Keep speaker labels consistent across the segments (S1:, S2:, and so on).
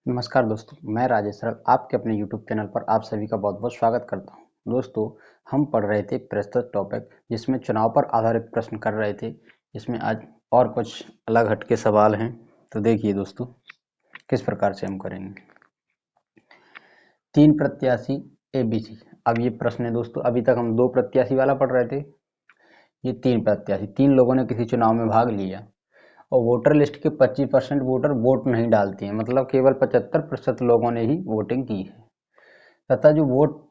S1: नमस्कार दोस्तों, मैं राजेश सर आपके अपने YouTube चैनल पर आप सभी का बहुत बहुत स्वागत करता हूं। दोस्तों, हम पढ़ रहे थे प्रस्तुत टॉपिक जिसमें चुनाव पर आधारित प्रश्न कर रहे थे। इसमें आज और कुछ अलग हटके सवाल हैं, तो देखिए दोस्तों किस प्रकार से हम करेंगे। 3 प्रत्याशी ABC। अब ये प्रश्न है दोस्तों, अभी तक हम 2 प्रत्याशी वाला पढ़ रहे थे। ये 3 प्रत्याशी, 3 लोगों ने किसी चुनाव में भाग लिया और वोटर लिस्ट के 25% वोटर वोट नहीं डालते हैं, मतलब केवल 75% लोगों ने ही वोटिंग की है। तथा जो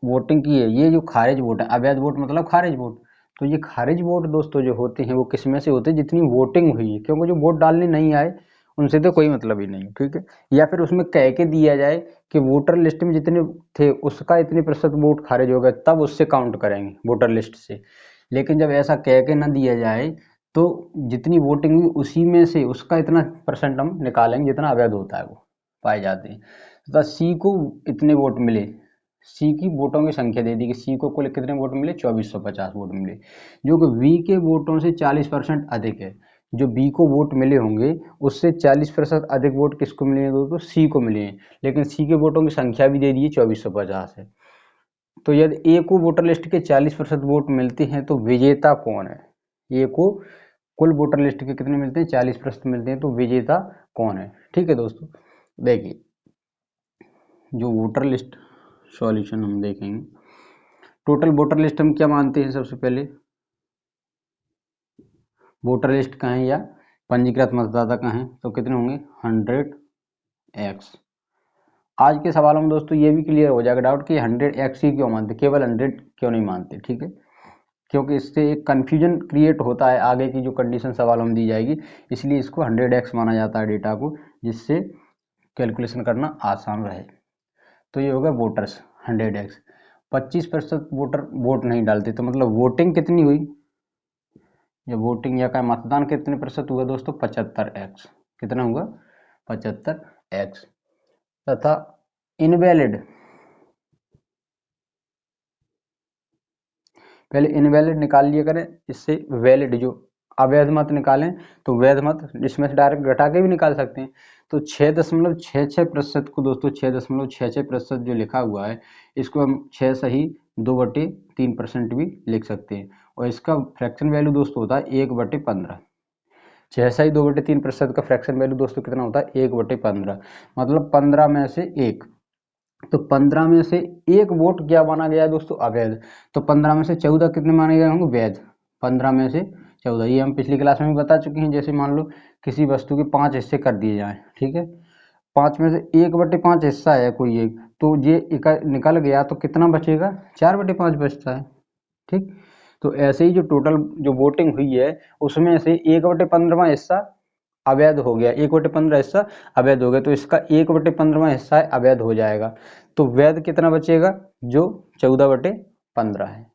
S1: वोटिंग की है, ये जो खारिज वोट है, अवैध वोट मतलब खारिज वोट। तो ये खारिज वोट दोस्तों जो होते हैं वो किस में से होते हैं, जितनी वोटिंग हुई है, क्योंकि जो वोट डालने नहीं आए उनसे तो कोई मतलब ही नहीं, ठीक है। या फिर उसमें कह के दिया जाए कि वोटर लिस्ट में जितने थे उसका इतने प्रतिशत वोट खारिज हो गए, तब उससे काउंट करेंगे वोटर लिस्ट से। लेकिन जब ऐसा कह के ना दिया जाए तो जितनी वोटिंग हुई उसी में से उसका इतना परसेंट हम निकालेंगे जितना अवैध होता है वो पाए जाते हैं। तथा सी को इतने वोट मिले, सी की वोटों की संख्या दे दी कि सी को कुल कितने वोट मिले, 2450 वोट मिले, जो कि वी के वोटों से 40% अधिक है। जो बी को वोट मिले होंगे उससे 40% अधिक वोट किसको मिले हैं दोस्तों, सी को मिले हैं। लेकिन सी के वोटों की संख्या भी दे दी है 2450 है। तो यदि ए को वोटर लिस्ट के 40% वोट मिलते हैं तो विजेता कौन है। ए को कुल वोटर लिस्ट के कितने मिलते हैं, 40% मिलते हैं, तो विजेता कौन है। ठीक है दोस्तों, देखिए जो वोटर लिस्ट सॉल्यूशन हम देखेंगे। टोटल वोटर लिस्ट हम क्या मानते हैं, सबसे पहले वोटर लिस्ट का है या पंजीकृत मतदाता का है, तो कितने होंगे 100x। आज के सवालों में दोस्तों ये भी क्लियर हो जाएगा डाउट कि 100x ही क्यों मानते, केवल 100 क्यों नहीं मानते, ठीक है। क्योंकि इससे एक कन्फ्यूजन क्रिएट होता है आगे की जो कंडीशन सवालों में दी जाएगी, इसलिए इसको 100x माना जाता है डेटा को, जिससे कैलकुलेशन करना आसान रहे। तो ये होगा वोटर्स 100x। 25% वोटर वोट नहीं डालते, तो मतलब वोटिंग कितनी हुई, या वोटिंग या का मतदान कितने प्रतिशत हुआ दोस्तों, 75x। कितना हुआ, 75x। तथा इनवैलिड, पहले इनवैलिड निकाल लिया करें, इससे वैलिड जो अवैध मत निकालें, तो वैध मत इसमें से डायरेक्ट घटा के भी निकाल सकते हैं। तो 6.66% को दोस्तों 6.66% जो लिखा हुआ है, इसको हम 6 सही 2/3% भी लिख सकते हैं। और इसका फ्रैक्शन वैल्यू दोस्तों होता है 1/15। 6 सही 2/3% का फ्रैक्शन वैल्यू दोस्तों कितना होता है, 1/15, मतलब 15 में से 1। तो 15 में से 1 वोट क्या माना गया है दोस्तों, अवैध। तो 15 में से 14 कितने माने गए होंगे, वैध। 15 में से 14, ये हम पिछली क्लास में भी बता चुके हैं। जैसे मान लो किसी वस्तु के 5 हिस्से कर दिए जाएं, ठीक है, 5 में से 1/5 हिस्सा है कोई एक, तो ये निकल गया तो कितना बचेगा, 4/5 बचता है, ठीक। तो ऐसे ही जो टोटल जो वोटिंग हुई है उसमें से 1/15 हिस्सा अवैध हो गया, 1/15 हिस्सा अवैध हो गया, तो इसका 1/15 हिस्सा अवैध हो जाएगा। तो वैध कितना बचेगा, जो 14/15 है,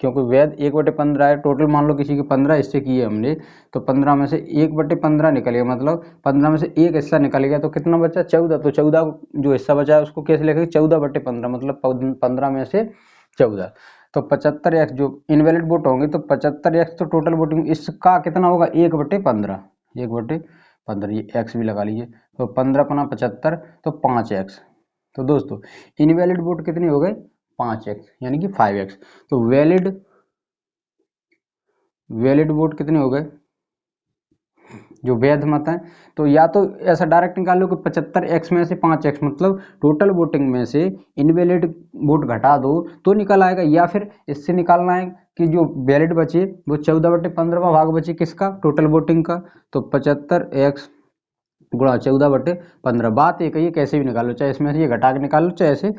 S1: क्योंकि वैध 1/15 है। टोटल मान लो किसी के 15 हिस्से किए हमने, तो 15 में से 1/15 निकल गया, मतलब 15 में से एक हिस्सा निकल गया, तो कितना बचा 14। तो 14 जो हिस्सा बचा है उसको कैसे लिखेंगे, 14/15, मतलब 15 में से 14। तो 75x जो इनवैलिड वोट होंगे, तो 75x तो टोटल वोटिंग, इसका कितना होगा 1/15, 1/15, ये x भी लगा लीजिए। तो 15×75 तो 5x। तो दोस्तों इनवैलिड वोट कितने हो गए, 5x, यानी कि 5x। तो वैलिड वोट कितने हो गए, जो वैध मत है, तो या तो ऐसा डायरेक्ट निकाल लो कि 75x में से 5x, मतलब टोटल वोटिंग में से इनवैलिड वोट घटा दो तो निकल आएगा। या फिर इससे निकालना है कि जो वैलिड बचे वो 14/15 भाग बचे किसका, टोटल वोटिंग का। तो 75x गुणा 14/15, बात एक है, कैसे भी निकालो, चाहे इसमें से ये घटा के निकालो, चाहे ऐसे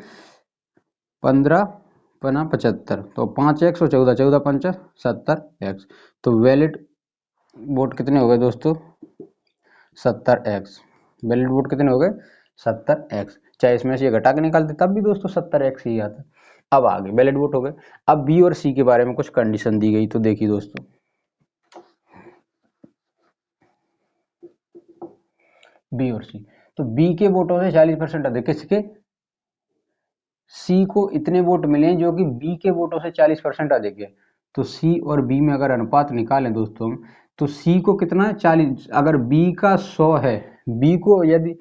S1: 15×75, तो 5x और 14, 14×5 70x। तो वैलिड वोट कितने हो गए दोस्तों, 70x। वैलिड वोट कितने हो गए, 70x। चाहे इसमें से ये घटा के निकालते तब भी दोस्तों 70x ही आता। अब आगे वैलिड वोट हो गए। अब बी और सी के बारे में कुछ कंडीशन दी गई, तो देखिए दोस्तों, बी और सी, तो बी के वोटों से 40% अधिक, किसके, सी को इतने वोट मिले जो कि बी के वोटों से 40% अधिक है। तो सी और बी में अगर अनुपात निकालें दोस्तों, तो सी को कितना है 40, अगर बी का 100 है, बी को यदि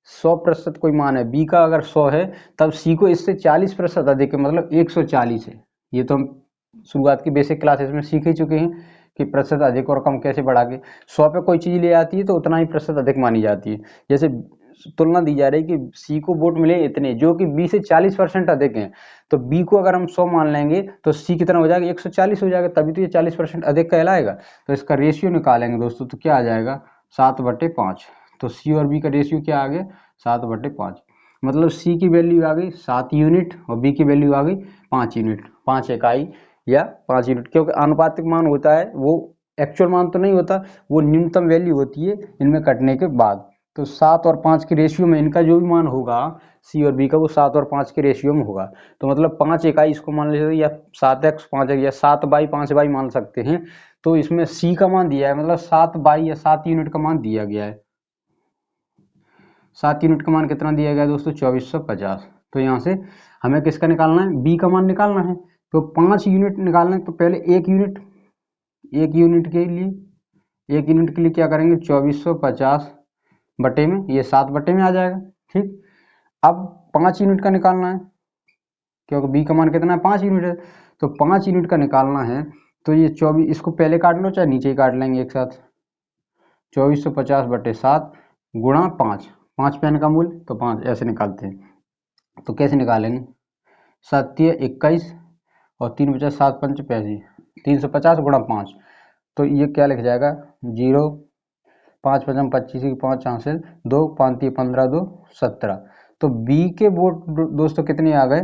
S1: 100% कोई मान है, बी का अगर 100 है तब सी को इससे 40% अधिक है, मतलब 140 है। ये तो हम शुरुआत की बेसिक क्लासेस में सीख ही चुके हैं कि प्रतिशत अधिक और कम कैसे बढ़ा के 100 पे कोई चीज़ ले आती है तो उतना ही प्रतिशत अधिक मानी जाती है। जैसे तुलना दी जा रही है कि सी को वोट मिले इतने जो कि बी से 40% अधिक हैं, तो बी को अगर हम 100 मान लेंगे तो सी कितना हो जाएगा, 140 हो जाएगा, तभी तो ये 40% अधिक कहलाएगा। तो इसका रेशियो निकालेंगे दोस्तों तो क्या आ जाएगा, 7/5। तो सी और बी का रेशियो क्या आ गया, 7/5। मतलब सी की वैल्यू आ गई 7 यूनिट और बी की वैल्यू आ गई 5 यूनिट, 5 इकाई या 5 यूनिट, क्योंकि आनुपातिक मान होता है वो एक्चुअल मान तो नहीं होता, वो न्यूनतम वैल्यू होती है इनमें कटने के बाद। तो 7 और 5 के रेशियो में इनका जो भी मान होगा सी और बी का वो 7 और 5 के रेशियो में होगा। तो मतलब 5 इकाई इसको मान लीजिए या 7x 5 या 7/5 मान सकते हैं। तो इसमें सी का मान दिया है, मतलब 7 या 7 यूनिट का मान दिया गया है। 7 यूनिट का मान कितना दिया गया दोस्तों, 2450। तो यहाँ से हमें किसका निकालना है, बी का मान निकालना है। तो 5 यूनिट निकालना है तो पहले 1 यूनिट, 1 यूनिट के लिए 1 यूनिट के लिए क्या करेंगे, 2450 बटे में ये 7 बटे में आ जाएगा। ठीक, अब 5 यूनिट का निकालना है क्योंकि बी का मान कितना है, 5 यूनिट है। तो 5 यूनिट का निकालना है तो ये 24, इसको पहले काट लो चाहे नीचे ही काट लेंगे एक साथ, 2450/7 गुणा 5, 5 पेन का मूल्य तो 5 ऐसे निकालते हैं। तो कैसे निकालेंगे, 7×21 और 3×5=7×5=85, 350 गुणा 5, तो ये क्या लिख जाएगा 0, 5×5=25 5 यहाँ से 2 5×3=15 2 17। तो बी के वोट दोस्तों कितने आ गए,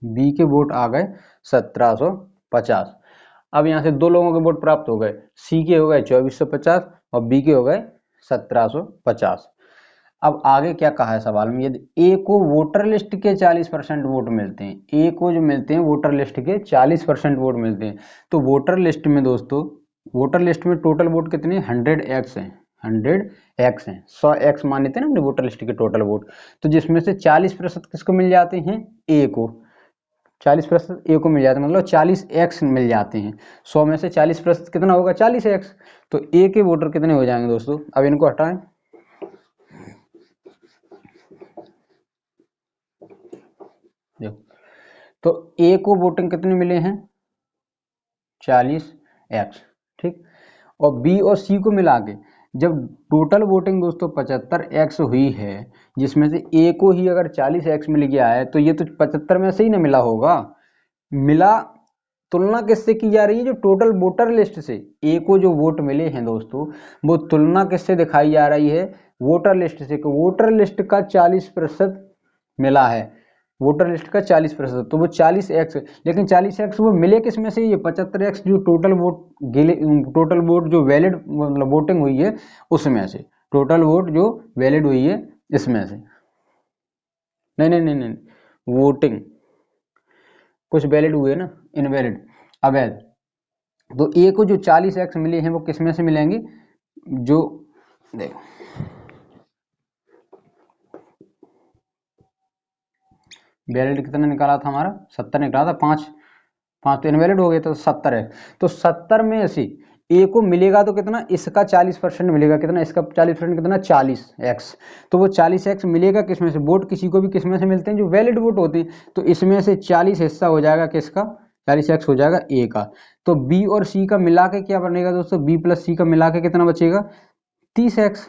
S1: बी के वोट आ गए 1750। अब यहाँ से दो लोगों के वोट प्राप्त हो गए, सी के हो गए 2450 और बी के हो गए 1750। अब आगे क्या कहा है सवाल में, यदि ए को वोटर लिस्ट के 40% वोट मिलते हैं, ए को जो मिलते हैं वोटर लिस्ट के 40% वोट मिलते हैं, तो वोटर लिस्ट में दोस्तों, वोटर लिस्ट में टोटल वोट कितने 100x हैं, 100x हैं, 100x मान लेते हैं ना अपने वोटर लिस्ट के टोटल वोट। तो जिसमें से 40% किसको मिल जाते हैं, ए को, 40% ए को मिल जाते हैं, मतलब 40x मिल जाते हैं। 100 में से 40% कितना होगा, 40x। तो ए के वोटर कितने हो जाएंगे दोस्तों, अब इनको हटाएं, देखो तो ए को वोटिंग कितने मिले हैं 40x। ठीक, और बी और सी को मिला के जब टोटल वोटिंग दोस्तों 75x हुई है, जिसमें से ए को ही अगर 40x मिल गया है तो ये तो 75 में से ही ना मिला होगा, मिला। तुलना किससे की जा रही है, जो टोटल वोटर लिस्ट से ए को जो वोट मिले हैं दोस्तों, वो तुलना किससे दिखाई जा रही है, वोटर लिस्ट से। वोटर लिस्ट का 40% मिला है, वोटर लिस्ट का 40%, तो वो 40x, लेकिन 40x वो मिले किस में से, ये 75x जो टोटल वोट गिले, टोटल वोट जो वैलिड मतलब वोटिंग हुई है उसमें से, टोटल वोट जो वैलिड हुई है इसमें से, नहीं नहीं नहीं नहीं, वोटिंग कुछ वैलिड हुए ना, इनवैलिड, अवैध। तो ए को जो 40x मिले हैं वो किस में से मिलेंगे, जो देखो वैलिड कितना निकाला था हमारा, 70 निकाला था, 5 तो इनवैलिड हो गए तो 70 है। तो 70 में से ए को मिलेगा तो कितना, इसका 40% मिलेगा, कितना इसका 40% कितना 40x। तो वो 40x मिलेगा किसमें से, वोट किसी को भी किसमें से मिलते हैं, जो वैलिड वोट होते हैं। तो इसमें से 40 हिस्सा हो जाएगा किसका, 40x हो जाएगा ए का। तो बी और सी का मिला के क्या बनेगा दोस्तों, बी प्लस सी का मिला के कितना बचेगा 30x।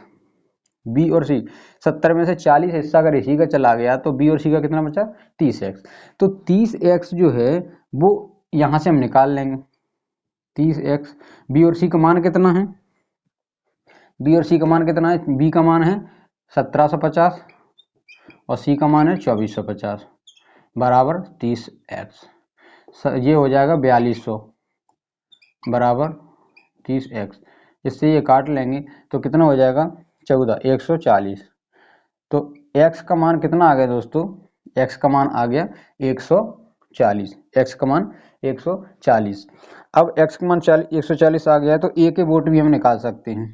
S1: बी और सी 70 में से 40 हिस्सा अगर इसी का चला गया तो बी और सी का कितना बचा 30x। तो 30x जो है वो यहां से हम निकाल लेंगे, 30x। बी और सी का मान कितना है, बी और सी का मान कितना है, बी का मान है 1750 और सी का मान है 2450 बराबर 30x। ये हो जाएगा 4200 बराबर 30x। इससे ये काट लेंगे तो कितना हो जाएगा 14, 140। तो x का मान कितना आ गया दोस्तों, x का मान आ गया 140, x का मान 140। अब x का मान 140 आ गया है तो a के वोट भी हम निकाल सकते हैं,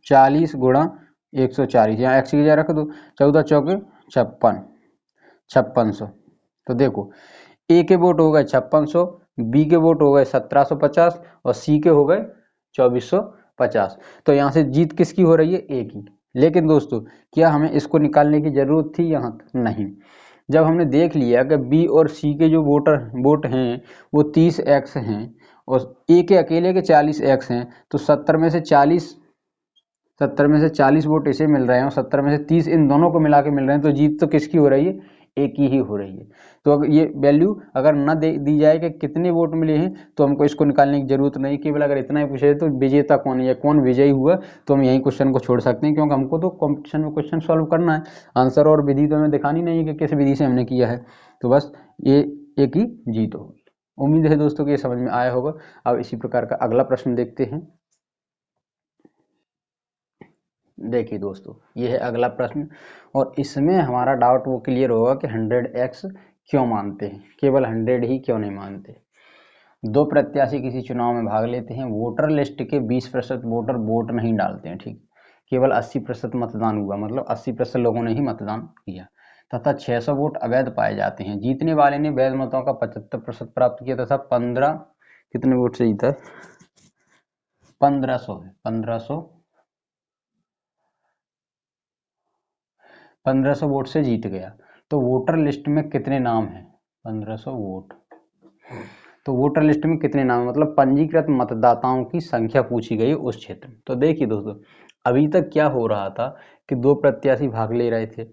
S1: 40 गुणा 140, यहाँ x की जगह रख दो, 14 चौके 56, 5600। तो देखो a के वोट हो गए 5600, b के वोट हो गए 1750 और c के हो गए 2450। तो यहाँ से जीत किसकी हो रही है, a की। लेकिन दोस्तों क्या हमें इसको निकालने की जरूरत थी यहाँ? नहीं। जब हमने देख लिया कि बी और सी के जो वोट हैं वो 30x हैं और ए के अकेले के 40x हैं, तो 70 में से 40 वोट इसे मिल रहे हैं और 70 में से 30 इन दोनों को मिला के मिल रहे हैं, तो जीत तो किसकी हो रही है? एक ही हो रही है। तो अगर ये वैल्यू अगर न दी जाए कि कितने वोट मिले हैं, तो हमको इसको निकालने की जरूरत नहीं। केवल अगर इतना ही पूछे तो विजेता कौन है, कौन विजयी हुआ, तो हम यही क्वेश्चन को छोड़ सकते हैं, क्योंकि हमको तो कॉम्पिटिशन में क्वेश्चन सॉल्व करना है। आंसर और विधि तो हमें दिखानी नहीं है कि किस विधि से हमने किया है। तो बस ये एक ही जीत होगी। उम्मीद है दोस्तों कि ये समझ में आया होगा। अब इसी प्रकार का अगला प्रश्न देखते हैं। देखिए दोस्तों, ये है अगला प्रश्न और इसमें हमारा डाउट वो क्लियर होगा कि 100x क्यों मानते हैं, केवल 100 ही क्यों नहीं मानते। दो प्रत्याशी किसी चुनाव में भाग लेते हैं, वोटर लिस्ट के 20% वोटर वोट नहीं डालते हैं, ठीक, केवल 80% मतदान हुआ, मतलब 80% लोगों ने ही मतदान किया, तथा 600 वोट अवैध पाए जाते हैं। जीतने वाले ने वैध मतों का 75% प्राप्त किया तथा 15 कितने वोट से जीता है? 1500 है, 1500 वोट से जीत गया। तो वोटर लिस्ट में कितने नाम हैं? 1500 वोट। तो वोटर लिस्ट में कितने नाम, मतलब पंजीकृत मतदाताओं की संख्या पूछी गई उस क्षेत्र में। तो देखिए दोस्तों, अभी तक क्या हो रहा था कि दो प्रत्याशी भाग ले रहे थे,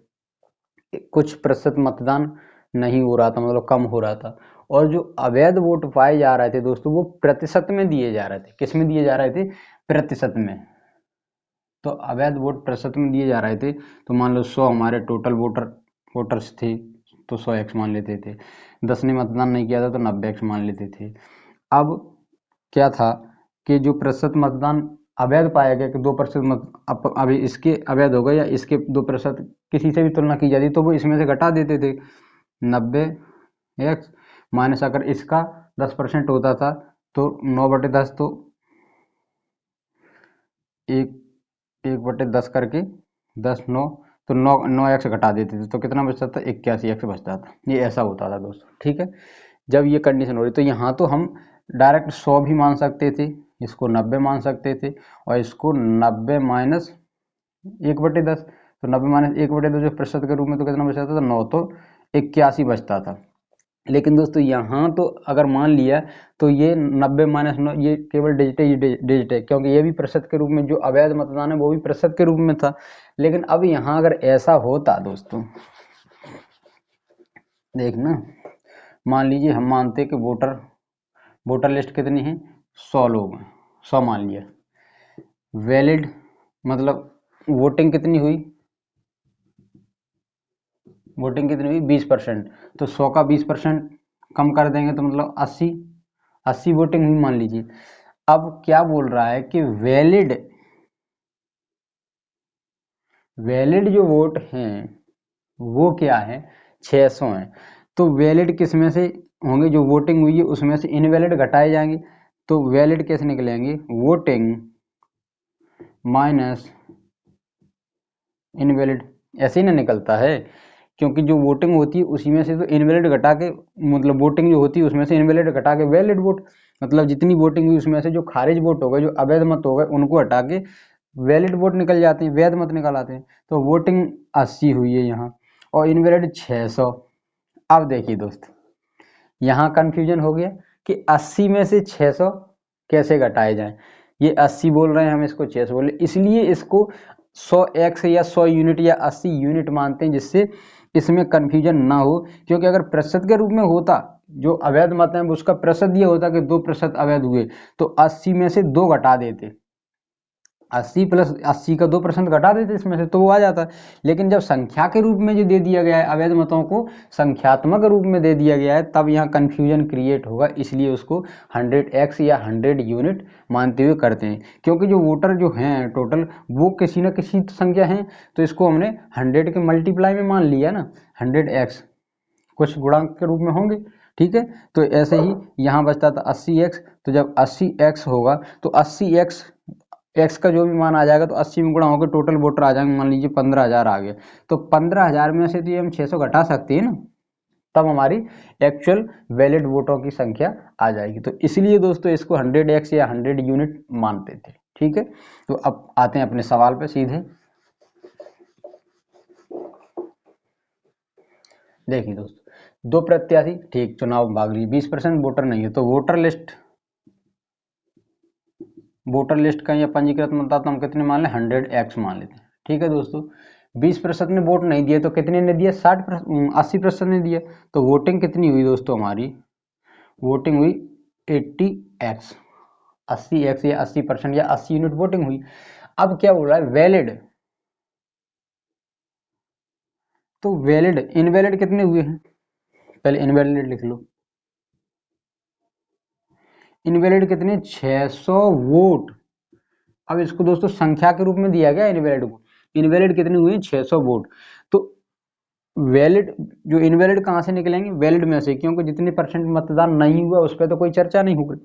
S1: कुछ प्रतिशत मतदान नहीं हो रहा था, मतलब कम हो रहा था, और जो अवैध वोट पाए जा रहे थे दोस्तों वो प्रतिशत में दिए जा रहे थे। किस में दिए जा रहे थे? प्रतिशत में। तो अवैध वोट प्रतिशत में दिए जा रहे थे। तो मान लो 100 हमारे टोटल वोटर्स थे, तो 100x मान लेते थे। 10 ने मतदान नहीं किया था तो 90x मान लेते थे। अब क्या था कि जो प्रतिशत मतदान अवैध पाया गया कि 2% मत अभी इसके अवैध हो गए या इसके 2% किसी से भी तुलना की जाती तो वो इसमें से घटा देते थे। 90x माइनस अगर इसका 10% होता था तो 9/10, तो 1/10 करके 10 9, तो 9x घटा देते थे तो कितना बचता था? 81x बचता था। ये ऐसा होता था दोस्तों, ठीक है। जब ये कंडीशन हो रही तो यहाँ तो हम डायरेक्ट 100 भी मान सकते थे, इसको 90 मान सकते थे, और इसको 90 माइनस 1/10, तो 90 माइनस 1/10 जो प्रतिशत के रूप में तो कितना बचता था? 9, तो 81 बचता था। लेकिन दोस्तों यहाँ तो अगर मान लिया तो ये 90 माइनस 9 ये केवल डिजिट है, क्योंकि ये भी प्रतिशत के रूप में, जो अवैध मतदान है वो भी प्रतिशत के रूप में था। लेकिन अब यहाँ अगर ऐसा होता दोस्तों, देखना, मान लीजिए हम मानते कि वोटर लिस्ट कितनी है? 100 लोग हैं, 100 मान लिया। वैलिड मतलब वोटिंग कितनी हुई? 20%। तो 100 का 20% कम कर देंगे तो मतलब 80 वोटिंग हुई मान लीजिए। अब क्या बोल रहा है कि वैलिड जो वोट हैं वो क्या है? 600 हैं। तो वैलिड किस में से होंगे? जो वोटिंग हुई है उसमें से इनवैलिड घटाए जाएंगे। तो वैलिड कैसे निकलेंगे? वोटिंग माइनस इनवैलिड, ऐसे ही ना निकलता है, क्योंकि जो वोटिंग होती है उसी में से तो इनवैलिड घटा के, मतलब वोटिंग जो होती है उसमें से इनवैलिड घटा के वैलिड वोट, मतलब जितनी वोटिंग हुई उसमें से जो खारिज वोट हो गए, जो अवैध मत हो गए, उनको हटा के वैलिड वोट निकल जाते हैं, वैध मत निकल आते हैं। तो वोटिंग 80 हुई है यहाँ और इनवैलिड 600। अब देखिए दोस्त, यहाँ कंफ्यूजन हो गया कि 80 में से 600 कैसे घटाए जाए। ये 80 बोल रहे हैं, हम इसको 600 बोल रहे हैं, इसलिए इसको 100x या 100 यूनिट या 80 यूनिट मानते हैं, जिससे इसमें कंफ्यूजन ना हो। क्योंकि अगर प्रतिशत के रूप में होता, जो अवैध मत है उसका प्रतिशत ये होता कि 2% अवैध हुए, तो 80 में से 2 घटा देते, 80 प्लस 80 का 2% घटा देते इसमें से, तो वो आ जाता। लेकिन जब संख्या के रूप में जो दे दिया गया है, अवैध मतों को संख्यात्मक रूप में दे दिया गया है, तब यहाँ कंफ्यूजन क्रिएट होगा। इसलिए उसको 100x या 100 यूनिट मानते हुए करते हैं, क्योंकि जो वोटर जो हैं टोटल वो किसी न किसी संख्या है, तो इसको हमने 100 के मल्टीप्लाई में मान लिया ना, 100x कुछ गुणांक के रूप में होंगे, ठीक है। तो ऐसे ही यहाँ बचता था 80x, तो जब 80x होगा तो 80x एक्स का जो भी मान आ जाएगा तो 80 में गुणा होकर टोटल वोटर आ जाएंगे, मान लीजिए 15,000 आ गए। तो 15,000 में से तो ये हम 600 घटा सकते हैं ना, तब हमारी एक्चुअल वैलिड वोटों की संख्या आ जाएगी। तो इसलिए दोस्तों इसको 100x या 100 यूनिट मानते थे, ठीक है। तो अब आते हैं अपने सवाल पे सीधे। देखिए दोस्तों, 2 प्रत्याशी ठीक चुनाव में भाग लिए, 20% वोटर नहीं है, तो वोटर लिस्ट का या पंजीकृत मतदाता हम कितने मान लें, 100x मान लेते हैं। ठीक है दोस्तों, 20% ने वोट नहीं दिए तो कितने ने दिया, 80% ने दिया, तो वोटिंग कितनी हुई दोस्तों हमारी, वोटिंग हुई 80x, 80x या 80% या 80 यूनिट वोटिंग हुई। अब क्या बोल रहा है, वैलिड, तो वैलिड इनवैलिड कितने हुए हैं, पहले इनवैलिड लिख लो, इनवैलिड कितने, 600 वोट। अब इसको दोस्तों संख्या के रूप में दिया गया इनवैलिड को, इनवैलिड कितने हुए, 600 वोट। तो वैलिड, जो इनवैलिड कहाँ से निकलेंगे, वैलिड में से, क्योंकि जितने परसेंट मतदान नहीं हुआ उस पर तो कोई चर्चा नहीं होगी।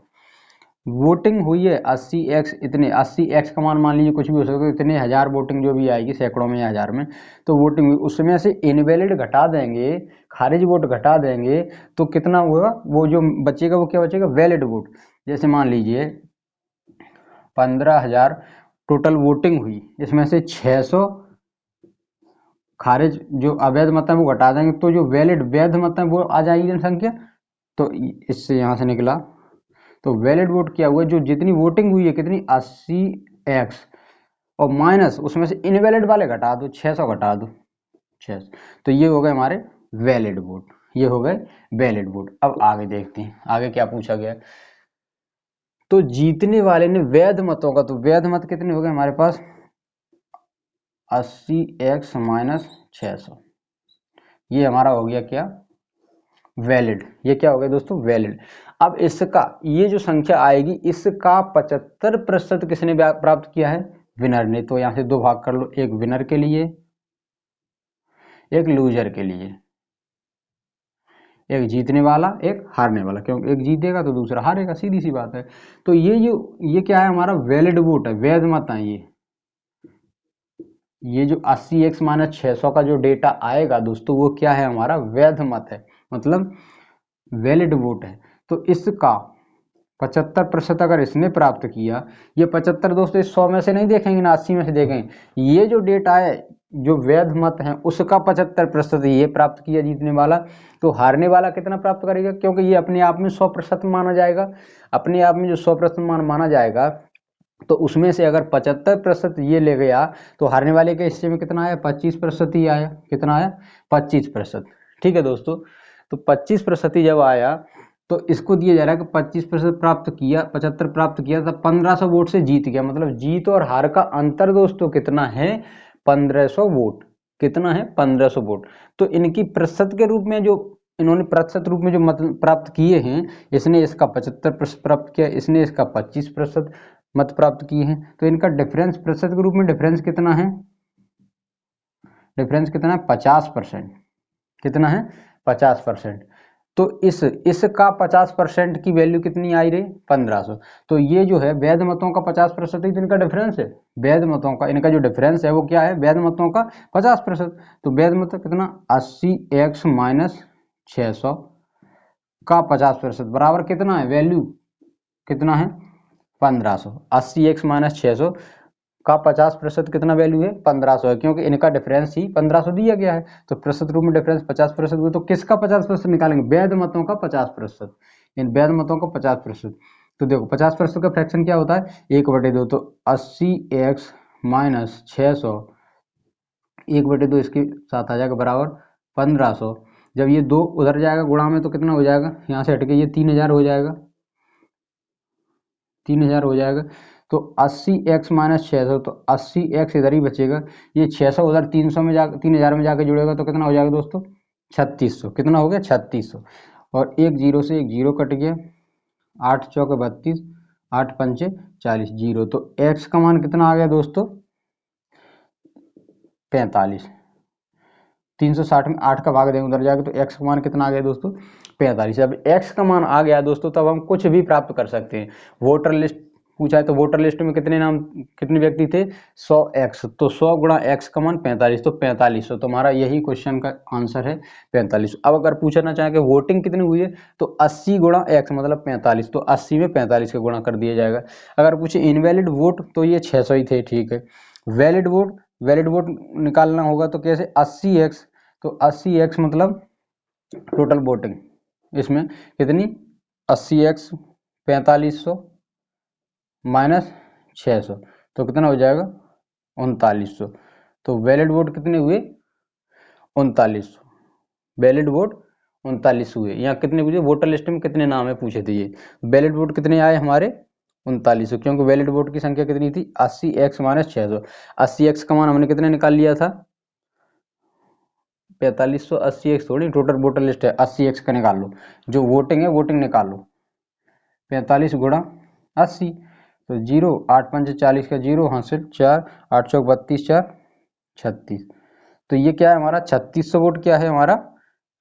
S1: वोटिंग हुई है 80x, इतने 80x का मान लीजिए कुछ भी हो सकता है, इतने हजार वोटिंग जो भी आएगी सैकड़ों में या हजार में, तो वोटिंग हुई, उसमें से इनवैलिड घटा देंगे, खारिज वोट घटा देंगे, तो कितना होगा, वो जो बचेगा वो क्या बचेगा, वैलिड वोट। जैसे मान लीजिए 15,000 टोटल वोटिंग हुई, इसमें से 600 खारिज, जो अवैध मत है वो घटा देंगे, तो जो वैलिड वैध मत है वो आ जाएगी जनसंख्या। तो इससे यहाँ से निकला, तो वैलिड वोट क्या हुआ, जो जितनी वोटिंग हुई है कितनी, 80x, और माइनस उसमें से इनवैलिड वाले घटा दो, 600 घटा दो, 600, तो ये हो गए हमारे वैलिड वोट, ये हो गए वैलिड वोट। अब आगे देखते हैं आगे क्या पूछा गया। तो जीतने वाले ने वैध मतों का, तो वैध मत कितने हो गए हमारे पास, 80x माइनस 600, ये हमारा हो गया क्या, वैलिड। ये क्या हो गया दोस्तों, वैलिड। अब इसका ये जो संख्या आएगी, इसका 75% किसने प्राप्त किया है, विनर ने। तो यहां से दो भाग कर लो, एक विनर के लिए, एक लूजर के लिए, एक जीतने वाला एक हारने वाला, क्योंकि एक जीतेगा तो दूसरा हारेगा, सीधी सी बात है। तो ये क्या है, हमारा वैलिड वोट है, वैध मत है ये जो 80x माइनस 600 का जो डेटा आएगा दोस्तों, वो क्या है, हमारा वैध मत है, मतलब वैलिड वोट है। तो इसका 75% अगर इसने प्राप्त किया, ये 75 दोस्तों इस 100 में से नहीं देखेंगे ना, 80 में से देखेंगे, ये जो डेटा है जो वैध मत है उसका 75% ये प्राप्त किया जीतने वाला, तो हारने वाला कितना प्राप्त करेगा, क्योंकि ये अपने आप में 100% माना जाएगा, अपने आप में जो 100% माना जाएगा, तो उसमें से अगर 75% ये ले गया, तो हारने वाले के हिस्से में कितना आया, 25% ही आया, कितना आया, 25%। ठीक है दोस्तों, तो 25% जब आया, तो इसको दिया जा रहा है कि 25% प्राप्त किया, 75 प्राप्त किया, तब 1500 वोट से जीत गया, मतलब जीत और हार का अंतर दोस्तों कितना है, 1500 वोट, कितना है, 1500 वोट। तो इनकी प्रतिशत के रूप में जो इन्होंने प्रतिशत रूप में जो मत प्राप्त किए हैं, इसने इसका 75% प्राप्त किया, इसने इसका 25% मत प्राप्त किए हैं, तो इनका डिफरेंस प्रतिशत के रूप में डिफरेंस कितना है, डिफरेंस कितना है, 50%, कितना है, 50%। तो इसका 50% की वैल्यू कितनी आई रही, 1500। तो ये जो है वैध मतों का 50% तो इनका डिफरेंस है, वैध मतों का इनका जो डिफरेंस है वो क्या है, वैध मतों का 50%। तो वैध मत कितना, 80x माइनस 600 का 50% बराबर कितना है, वैल्यू कितना है, 1500। 80x माइनस 600 का 50% कितना वैल्यू है, 1500 है, क्योंकि इनका डिफरेंस ही 1500 दिया गया है, तो प्रतिशत रूप में डिफरेंस 50% हुआ, तो किसका 50% निकालेंगे, वैध मतों का 50%, इन वैध मतों का 50%। तो देखो 50% का फ्रैक्शन क्या होता है, 1/2, तो 80x माइनस 600 1/2 इसके साथ आ जाएगा बराबर 1500। जब ये 2 उधर जाएगा गुणा में तो कितना हो जाएगा, यहाँ से हटके ये 3000 हो जाएगा, 3000 हो जाएगा। तो 80x माइनस 600, तो 80x इधर ही बचेगा, ये 600 उधर 300 में जा 3000 में जाके जुड़ेगा, तो कितना हो जाएगा दोस्तों, 3600, कितना हो गया, 3600। और एक जीरो से एक जीरो कट गया, 8 चौके 32, 8 पंचे 40, जीरो, तो x का मान कितना आ गया दोस्तों, 45। 360 में 8 का भाग देंगे उधर जाके, तो x का मान कितना आ गया दोस्तों, 45। अब x का मान आ गया दोस्तों, तब हम कुछ भी प्राप्त कर सकते हैं। वोटर लिस्ट पूछा है, तो वोटर लिस्ट में कितने नाम, कितने व्यक्ति थे, 100x, तो 100 गुणा x का मान 45, तो 4500, तो हमारा यही क्वेश्चन का आंसर है 4500। अब अगर पूछना चाहे कि वोटिंग कितनी हुई है, तो 80 गुणा x मतलब 45, तो 80 में 45 का गुणा कर दिया जाएगा। अगर पूछे इनवैलिड वोट, तो ये 600 ही थे, ठीक है। वैलिड वोट निकालना होगा तो कैसे, 80x, तो 80x मतलब टोटल वोटिंग इसमें कितनी 80x 4500 माइनस 600 तो कितना हो जाएगा 3900। तो वैलिड वोट कितने हुए 3900, वैलिड वोट 39 हुए। यहाँ कितने पूछे वोटर लिस्ट में कितने नाम है पूछे थे, ये वैलिड वोट कितने आए हमारे 3900, क्योंकि वैलिड वोट की संख्या कितनी थी 80x माइनस 600। 80x का मान हमने कितने निकाल लिया था 4500, 80x थोड़ी टोटल वोटर लिस्ट है, 80x का निकाल लो, जो वोटिंग है वोटिंग निकाल लो, 45 गुणा 80 तो 0 8 5 40 का 0 हासिल 4 8 चौक 32 4 36। तो ये क्या है हमारा 3600 वोट, क्या है हमारा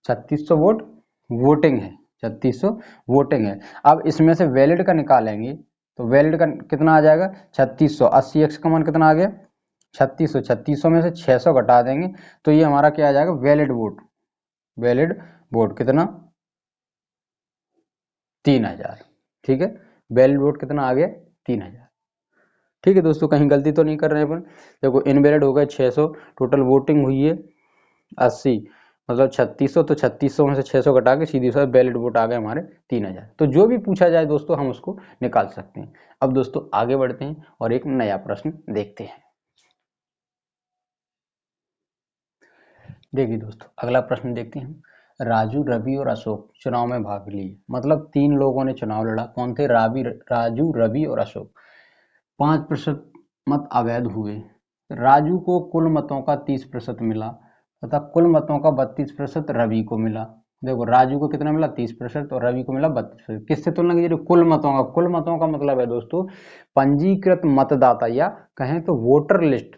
S1: 3600 वोट वोटिंग है, 3600 वोटिंग है। अब इसमें से वैलिड का निकालेंगे तो वैलिड का कितना आ जाएगा 3600, 80x का मान कितना आ गया 3600, 3600 में से 600 घटा देंगे तो ये हमारा क्या आ जाएगा वैलिड वोट, वैलिड वोट कितना 3000। ठीक है, वैलिड वोट कितना आ गया 3000। ठीक है दोस्तों, कहीं गलती तो नहीं कर रहे हैं अपन। देखो इनवैलिड हो गए 600, टोटल वोटिंग हुई है 80, मतलब 3600, तो 3600 में से 600 घटा के सीधी सा वैलिड वोट आ गए हमारे 3000। तो जो भी पूछा जाए दोस्तों हम उसको निकाल सकते हैं। अब दोस्तों आगे बढ़ते हैं और एक नया प्रश्न देखते हैं। देखिए दोस्तों अगला प्रश्न देखते हैं हम। राजू, रवि और अशोक चुनाव में भाग लिए, मतलब 3 लोगों ने चुनाव लड़ा। कौन थे राजू, रवि और अशोक। 5% मत अवैध हुए। राजू को कुल मतों का 30% मिला तथा कुल मतों का 32% रवि को मिला। देखो राजू को कितना मिला 30% और रवि को मिला 32%। किससे तुलना कीजिए कुल मतों का, कुल मतों का मतलब है दोस्तों पंजीकृत मतदाता या कहें तो वोटर लिस्ट,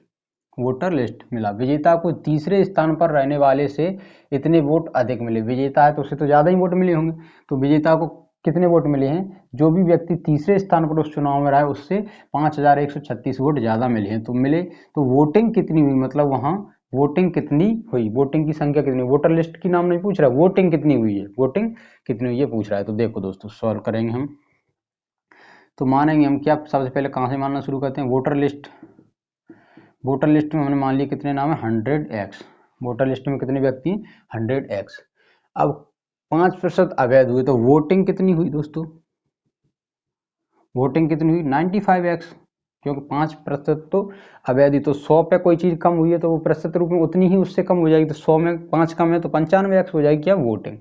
S1: वोटर लिस्ट मिला। विजेता को तीसरे स्थान पर रहने वाले से इतने वोट अधिक मिले, विजेता है तो उससे तो ज्यादा ही वोट मिले होंगे, तो विजेता को कितने वोट मिले हैं, जो भी व्यक्ति तीसरे स्थान पर उस चुनाव में रहा है उससे 5136 वोट ज्यादा मिले हैं। तो मिले तो वोटिंग कितनी हुई, मतलब वहां वोटिंग कितनी हुई, वोटिंग की संख्या कितनी, वोटर लिस्ट की नाम नहीं पूछ रहा है, वोटिंग कितनी हुई है, वोटिंग कितनी हुई है पूछ रहा है। तो देखो दोस्तों सॉल्व करेंगे हम, तो मानेंगे हम क्या, सबसे पहले कहां से मानना शुरू करते हैं वोटर लिस्ट। वोटर लिस्ट में हमने मान लिया कितने नाम है 100x, वोटर लिस्ट में कितने व्यक्ति हैं 100x। अब 5% अवैध हुए तो वोटिंग कितनी हुई दोस्तों, वोटिंग कितनी हुई 95x, क्योंकि 5% तो अवैध ही, तो 100 पे कोई चीज कम हुई है तो वो प्रतिशत रूप में उतनी ही उससे कम हो जाएगी, तो 100 में 5 कम है तो 95x हो जाएगी क्या वोटिंग।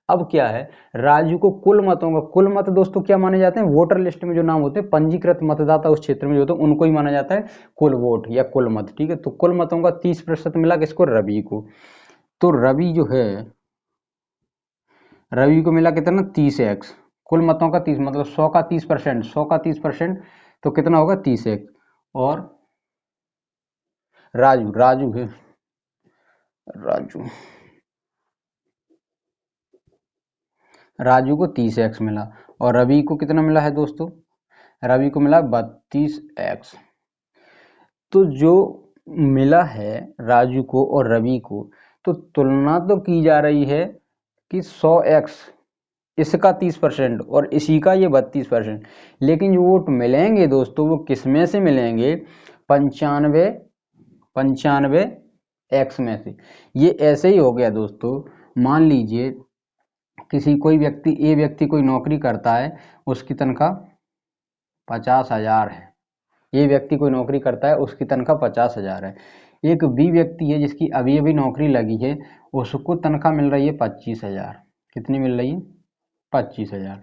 S1: अब क्या है राजू को कुल मतों का, कुल मत दोस्तों क्या माने जाते हैं, वोटर लिस्ट में जो नाम होते हैं पंजीकृत मतदाता उस क्षेत्र में जो होते हैं उनको ही माना जाता है कुल वोट या कुल मत। ठीक है, तो कुल मतों का 30% मिला किसको, रवि को। तो रवि जो है, रवि को मिला कितना 30x, कुल मतों का 30 मतलब 100 का 30%, 100 का 30% तो कितना होगा 30x। और राजू, राजू है राजू, राजू को 30x मिला और रवि को कितना मिला है दोस्तों, रवि को मिला 32x। तो जो मिला है राजू को और रवि को, तो तुलना तो की जा रही है कि 100x इसका 30% और इसी का ये 32%, लेकिन जो वोट मिलेंगे दोस्तों वो किस में से मिलेंगे 95 एक्स में से। ये ऐसे ही हो गया दोस्तों, मान लीजिए किसी कोई व्यक्ति, ए व्यक्ति कोई नौकरी करता है, उसकी तनख्वाह 50,000 है, ये व्यक्ति कोई नौकरी करता है उसकी तनख्वाह 50,000 है। एक बी व्यक्ति है जिसकी अभी अभी नौकरी लगी है, उसको तनख्वाह मिल रही है 25,000। कितनी मिल रही है 25,000।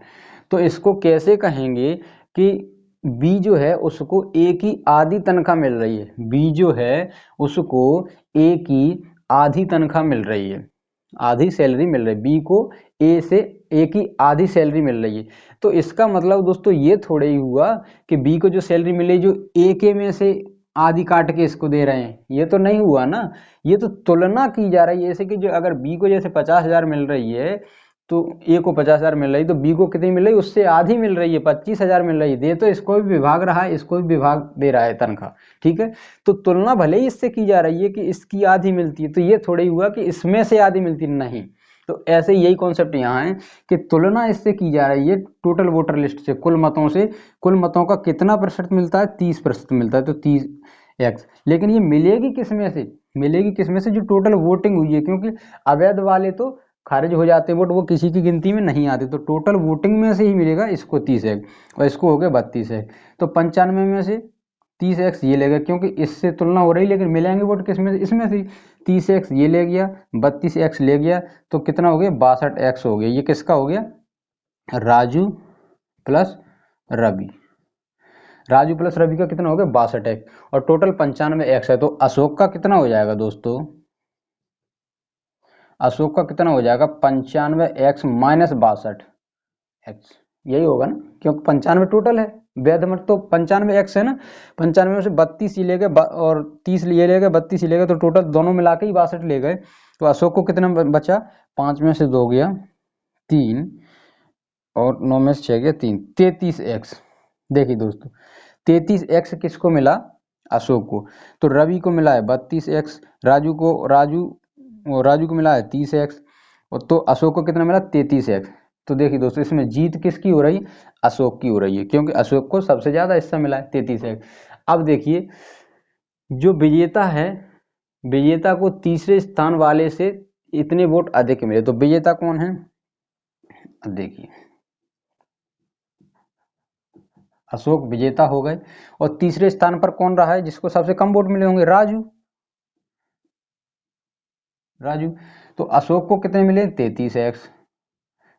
S1: तो इसको कैसे कहेंगे कि बी जो है उसको ए की आधी तनख्वाह मिल रही है, बी जो है उसको ए की आधी तनख्वाह मिल रही है, आधी सैलरी मिल रही है, बी को ए से ए की आधी सैलरी मिल रही है। तो इसका मतलब दोस्तों ये थोड़े ही हुआ कि बी को जो सैलरी मिली जो ए के में से आधी काट के इसको दे रहे हैं, ये तो नहीं हुआ ना, ये तो तुलना की जा रही है। जैसे कि जो अगर बी को जैसे 50,000 मिल रही है तो ए को 50,000 मिल रही है, तो बी को कितनी मिल रही है, उससे आधी मिल रही है 25,000 मिल रही है। दे तो इसको भी विभाग रहा है, इसको भी विभाग दे रहा है तनख्वाह। ठीक है, तो तुलना भले ही इससे की जा रही है कि इसकी आधी मिलती है, तो ये थोड़ा ही हुआ कि इसमें से आधी मिलती नहीं। तो ऐसे यही कॉन्सेप्ट यहाँ है कि तुलना इससे की जा रही है टोटल वोटर लिस्ट से, कुल मतों से। कुल मतों का कितना प्रतिशत मिलता है 30% मिलता है, तो 30x। लेकिन ये मिलेगी किस में से, मिलेगी किस में से, जो टोटल वोटिंग हुई है, क्योंकि अवैध वाले तो खारिज हो जाते वोट, वो किसी की गिनती में नहीं आते। तो टोटल वोटिंग में से ही मिलेगा इसको 30x और इसको हो गया 32x। तो 95 में से 30x ये ले गया, क्योंकि इससे तुलना हो रही, लेकिन मिलेंगे वोट किसमें से, इसमें से। 30x ये ले गया, 32x ले गया, तो कितना हो गया 62x हो गया। ये किसका हो गया, राजू प्लस रवि। राजू प्लस रवि का कितना हो गया 62x और टोटल 95x है। तो अशोक का कितना हो जाएगा दोस्तों, अशोक का कितना हो जाएगा 95x माइनस 62x, यही होगा ना, क्योंकि 95 टोटल है, वैध मत तो 95x है ना। 95 में से 32 ये ले गए और 30 ये ले गए, 32 ये ले गए, तो टोटल दोनों मिला के ही 62 ले गए। तो अशोक को कितना बचा, 5 में से 2 गया 3 और 9 में से 6 गया 3, 33x। देखिए दोस्तों 33x किसको मिला, अशोक को। तो रवि को मिला है 32x, राजू को मिला है 30x और तो अशोक को कितना मिला 33x। तो देखिए दोस्तों इसमें जीत किसकी हो रही है, अशोक की हो रही है, क्योंकि अशोक को सबसे ज्यादा हिस्सा मिला है 33x। अब देखिए जो विजेता है, विजेता को तीसरे स्थान वाले से इतने वोट अधिक मिले, तो विजेता कौन है, अब देखिए अशोक विजेता हो गए और तीसरे स्थान पर कौन रहा है जिसको सबसे कम वोट मिले होंगे, राजू। तो अशोक को कितने मिले 33x,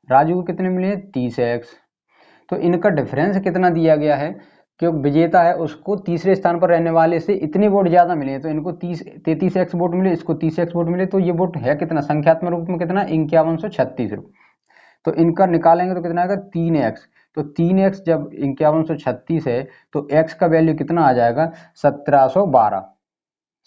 S1: राजू को कितने मिले 30x। तो इनका डिफरेंस कितना दिया गया है, क्योंकि विजेता है उसको तीसरे स्थान पर रहने वाले से इतने वोट ज्यादा मिले, तो इनको 33x वोट मिले, इसको 30x वोट मिले, तो ये वोट है कितना संख्यात्मक रूप में कितना 5136। तो इनका निकालेंगे तो कितना आएगा 3x। तो 3x जब 5136 है तो x का वैल्यू कितना आ जाएगा 1712,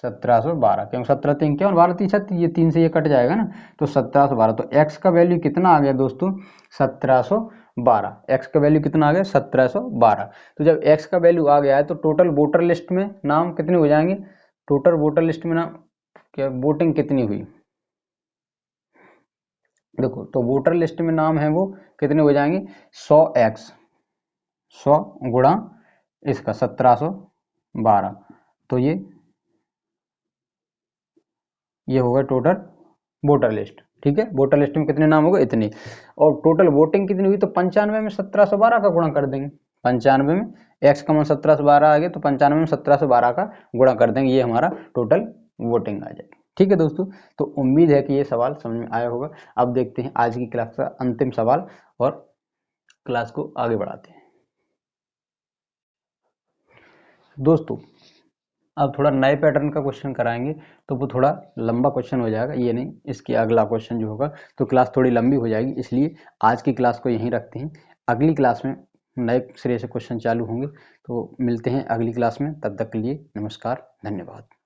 S1: 1712, क्योंकि 17 3 51, 12 3 36, ये 3 से ये कट जाएगा ना, तो 1712। तो x का वैल्यू कितना आ गया दोस्तों 1712, x का वैल्यू कितना आ गया 1712। तो जब x का वैल्यू आ गया है तो टोटल वोटर लिस्ट में नाम कितने हो जाएंगे, टोटल वोटर लिस्ट में नाम क्या वोटिंग कितनी हुई, देखो तो वोटर लिस्ट में नाम है वो कितने हो जाएंगे 100x, 100 गुणा इसका 1712, तो ये होगा टोटल वोटर लिस्ट। ठीक है, वोटर लिस्ट में कितने नाम होगा इतने, और टोटल वोटिंग कितनी हुई, तो 95 में 1712 का गुणा कर देंगे। 95 में x का मान 1712 आ गया, तो 95 में 1712 का गुणा कर देंगे, ये हमारा टोटल वोटिंग आ जाएगी। ठीक है दोस्तों, तो उम्मीद है कि ये सवाल समझ में आया होगा। अब देखते हैं आज की क्लास का अंतिम सवाल और क्लास को आगे बढ़ाते हैं। दोस्तों अब थोड़ा नए पैटर्न का क्वेश्चन कराएंगे, तो वो थोड़ा लंबा क्वेश्चन हो जाएगा, ये नहीं इसके अगला क्वेश्चन जो होगा तो क्लास थोड़ी लंबी हो जाएगी, इसलिए आज की क्लास को यहीं रखते हैं। अगली क्लास में नए सिरे से क्वेश्चन चालू होंगे, तो मिलते हैं अगली क्लास में, तब तक के लिए नमस्कार, धन्यवाद।